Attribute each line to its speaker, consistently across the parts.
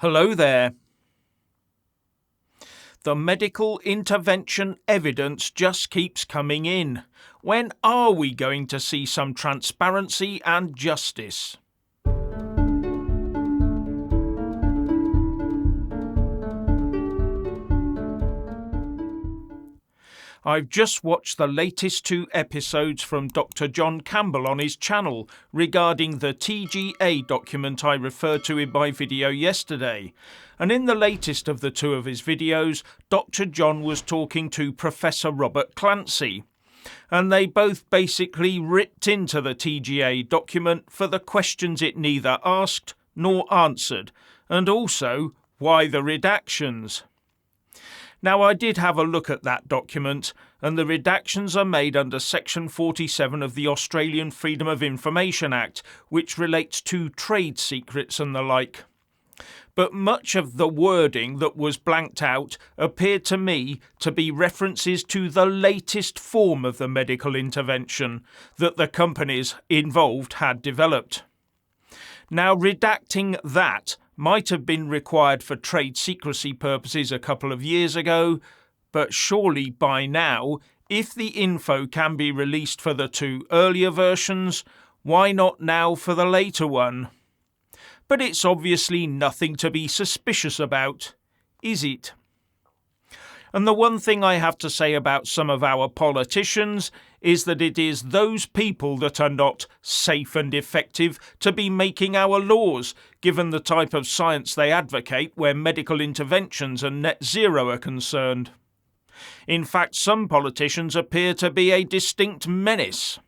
Speaker 1: Hello there. The medical intervention evidence just keeps coming in. When are we going to see some transparency and justice? I've just watched the latest 2 episodes from Dr. John Campbell on his channel regarding the TGA document I referred to in my video yesterday. And in the latest of the 2 of his videos, Dr. John was talking to Professor Robert Clancy. And they both basically ripped into the TGA document for the questions it neither asked nor answered, and also why the redactions. Now, I did have a look at that document, and the redactions are made under Section 47 of the Australian Freedom of Information Act, which relates to trade secrets and the like. But much of the wording that was blanked out appeared to me to be references to the latest form of the medical intervention that the companies involved had developed. Now, redacting that might have been required for trade secrecy purposes a couple of years ago, but surely by now, if the info can be released for the 2 earlier versions, why not now for the later one? But it's obviously nothing to be suspicious about, is it? And the one thing I have to say about some of our politicians is that it is those people that are not safe and effective to be making our laws, given the type of science they advocate where medical interventions and net zero are concerned. In fact, some politicians appear to be a distinct menace.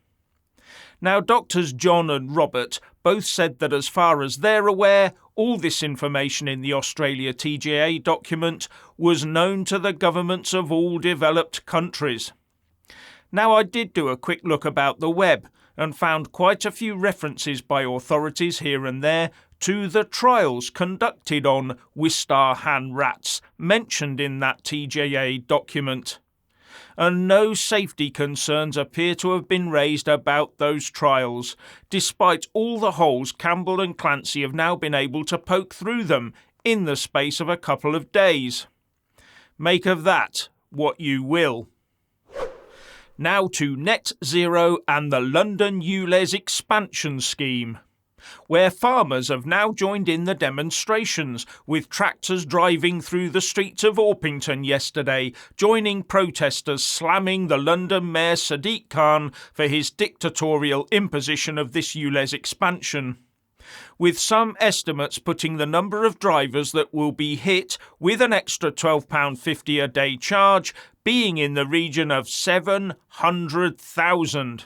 Speaker 1: Now, Doctors John and Robert both said that as far as they're aware, all this information in the Australia TGA document was known to the governments of all developed countries. Now, I did do a quick look about the web and found quite a few references by authorities here and there to the trials conducted on Wistar Han rats mentioned in that TGA document. And no safety concerns appear to have been raised about those trials, despite all the holes Campbell and Clancy have now been able to poke through them in the space of a couple of days. Make of that what you will. Now to net zero and the London ULEZ expansion scheme, where farmers have now joined in the demonstrations, with tractors driving through the streets of Orpington yesterday, joining protesters slamming the London Mayor Sadiq Khan for his dictatorial imposition of this ULEZ expansion, with some estimates putting the number of drivers that will be hit with an extra £12.50 a day charge being in the region of 700,000.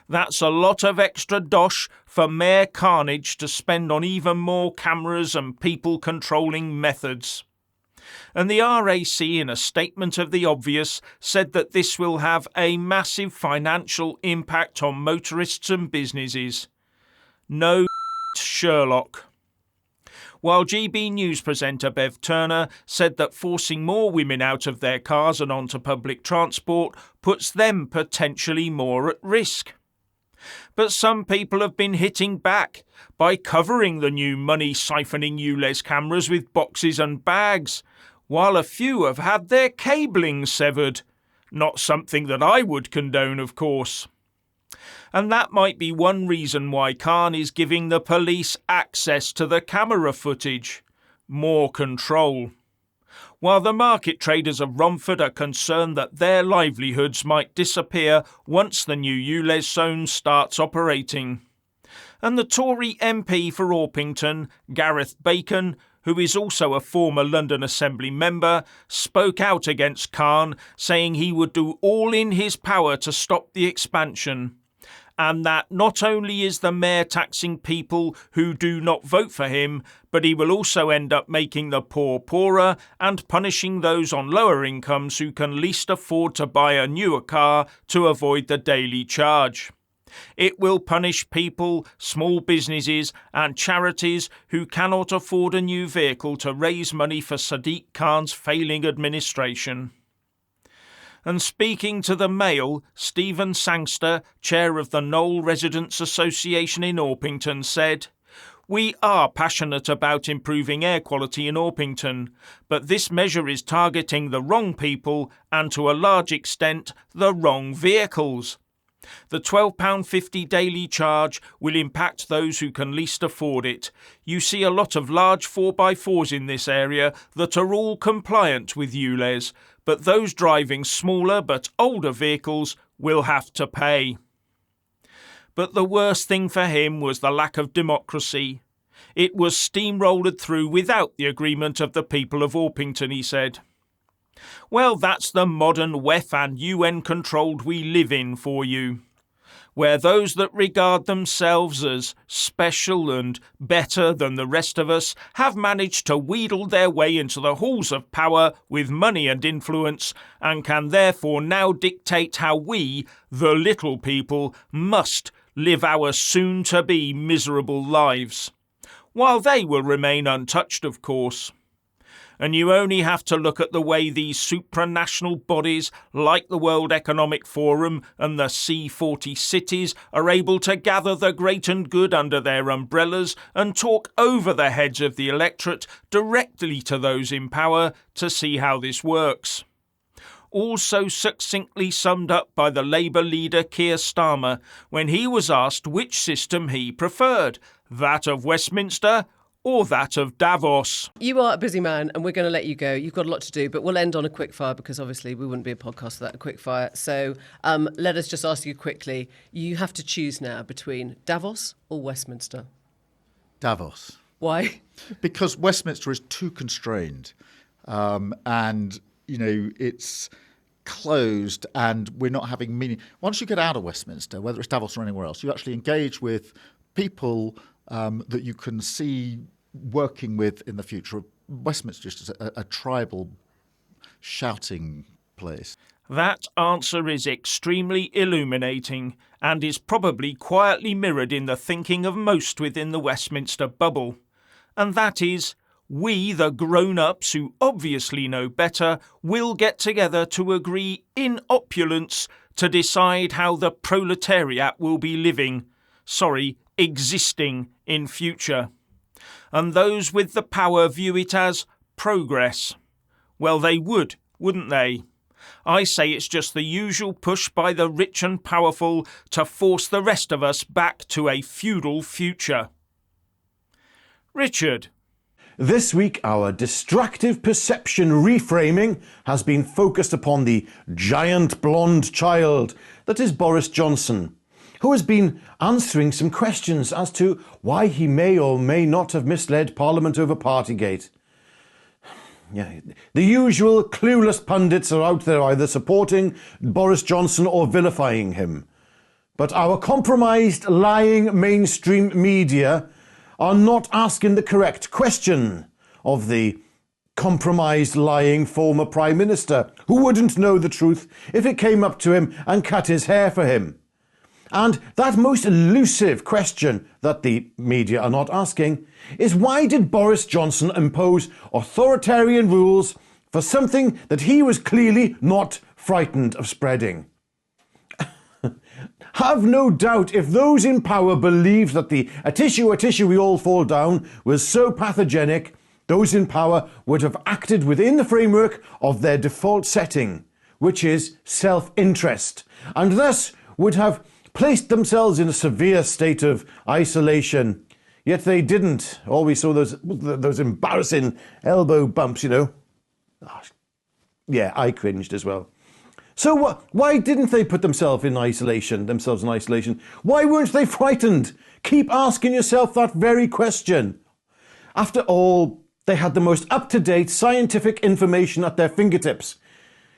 Speaker 1: That's a lot of extra dosh for Mayor Carnage to spend on even more cameras and people controlling methods. And the RAC, in a statement of the obvious, said that this will have a massive financial impact on motorists and businesses. No Sherlock. While GB News presenter Bev Turner said that forcing more women out of their cars and onto public transport puts them potentially more at risk. But some people have been hitting back by covering the new money-siphoning ULEZ cameras with boxes and bags, while a few have had their cabling severed. Not something that I would condone, of course. And that might be one reason why Khan is giving the police access to the camera footage. More control. While the market traders of Romford are concerned that their livelihoods might disappear once the new ULEZ zone starts operating. And the Tory MP for Orpington, Gareth Bacon, who is also a former London Assembly member, spoke out against Khan, saying he would do all in his power to stop the expansion. And that not only is the mayor taxing people who do not vote for him, but he will also end up making the poor poorer and punishing those on lower incomes who can least afford to buy a newer car to avoid the daily charge. It will punish people, small businesses and charities who cannot afford a new vehicle to raise money for Sadiq Khan's failing administration. And speaking to the Mail, Stephen Sangster, chair of the Knoll Residents Association in Orpington, said, We are passionate about improving air quality in Orpington, but this measure is targeting the wrong people and to a large extent the wrong vehicles. The £12.50 daily charge will impact those who can least afford it. You see a lot of large 4x4s in this area that are all compliant with ULEZ, but those driving smaller but older vehicles will have to pay. But the worst thing for him was the lack of democracy. It was steamrolled through without the agreement of the people of Orpington, he said. Well, that's the modern WEF and UN-controlled we live in for you, where those that regard themselves as special and better than the rest of us have managed to wheedle their way into the halls of power with money and influence, and can therefore now dictate how we, the little people, must live our soon-to-be miserable lives, while they will remain untouched, of course. And you only have to look at the way these supranational bodies, like the World Economic Forum and the C40 cities, are able to gather the great and good under their umbrellas and talk over the heads of the electorate directly to those in power to see how this works. Also succinctly summed up by the Labour leader Keir Starmer when he was asked which system he preferred, that of Westminster or that of Davos.
Speaker 2: You are a busy man and we're going to let you go. You've got a lot to do, but we'll end on a quick fire because obviously we wouldn't be a podcast without a quick fire. So let us just ask you quickly. You have to choose now between Davos or Westminster.
Speaker 3: Davos.
Speaker 2: Why?
Speaker 3: Because Westminster is too constrained and, you know, it's closed and we're not having meaning. Once you get out of Westminster, whether it's Davos or anywhere else, you actually engage with people that you can see working with in the future. Westminster is just a tribal shouting place.
Speaker 1: That answer is extremely illuminating and is probably quietly mirrored in the thinking of most within the Westminster bubble. And that is, we, the grown-ups who obviously know better, will get together to agree in opulence to decide how the proletariat will be existing in future. And those with the power view it as progress. Well, they would, wouldn't they? I say it's just the usual push by the rich and powerful to force the rest of us back to a feudal future. Richard.
Speaker 4: This week, our distractive perception reframing has been focused upon the giant blonde child that is Boris Johnson, who has been answering some questions as to why he may or may not have misled Parliament over Partygate. Yeah, the usual clueless pundits are out there either supporting Boris Johnson or vilifying him. But our compromised, lying mainstream media are not asking the correct question of the compromised, lying former Prime Minister, who wouldn't know the truth if it came up to him and cut his hair for him. And that most elusive question that the media are not asking is, why did Boris Johnson impose authoritarian rules for something that he was clearly not frightened of spreading? Have no doubt if those in power believed that the a tissue we all fall down was so pathogenic, those in power would have acted within the framework of their default setting, which is self-interest, and thus would have placed themselves in a severe state of isolation. Yet they didn't. All we saw those embarrassing elbow bumps, you know. Oh, yeah, I cringed as well. So why didn't they put themselves in isolation? Why weren't they frightened? Keep asking yourself that very question. After all, they had the most up-to-date scientific information at their fingertips.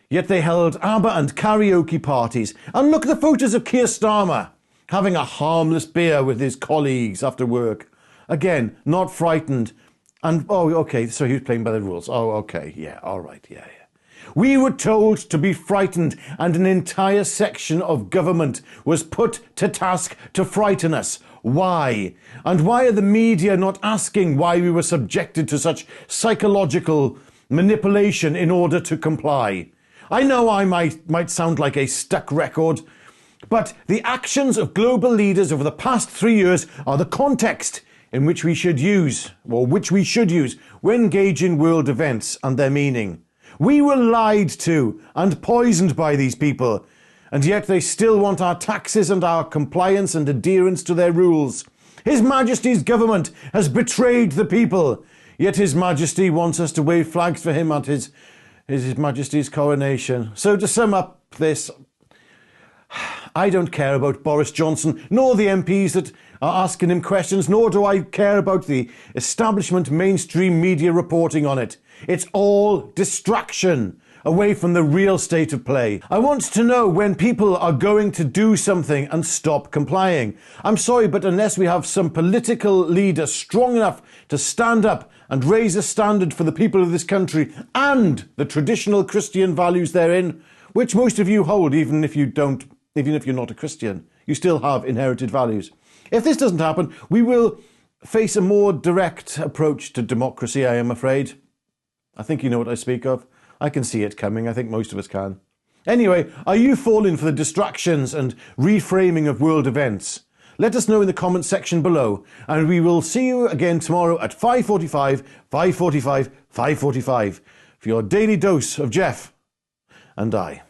Speaker 4: Yet they held ABBA and karaoke parties. And look at the photos of Keir Starmer having a harmless beer with his colleagues after work. Again, not frightened. And, oh, okay, so he was playing by the rules. Oh, okay, yeah, all right, yeah. We were told to be frightened, and an entire section of government was put to task to frighten us. Why? And why are the media not asking why we were subjected to such psychological manipulation in order to comply? I know I might sound like a stuck record, but the actions of global leaders over the past 3 years are the context which we should use when gauging world events and their meaning. We were lied to and poisoned by these people, and yet they still want our taxes and our compliance and adherence to their rules. His Majesty's government has betrayed the people, yet His Majesty wants us to wave flags for him at His Majesty's coronation. So to sum up this, I don't care about Boris Johnson, nor the MPs that are asking him questions, nor do I care about the establishment mainstream media reporting on it. It's all distraction away from the real state of play. I want to know when people are going to do something and stop complying. I'm sorry, but unless we have some political leader strong enough to stand up and raise a standard for the people of this country and the traditional Christian values therein, which most of you hold, even if you're not a Christian, you still have inherited values. If this doesn't happen, we will face a more direct approach to democracy, I am afraid. I think you know what I speak of. I can see it coming. I think most of us can. Anyway, are you falling for the distractions and reframing of world events? Let us know in the comments section below, and we will see you again tomorrow at 5:45 for your daily dose of Jeff and I.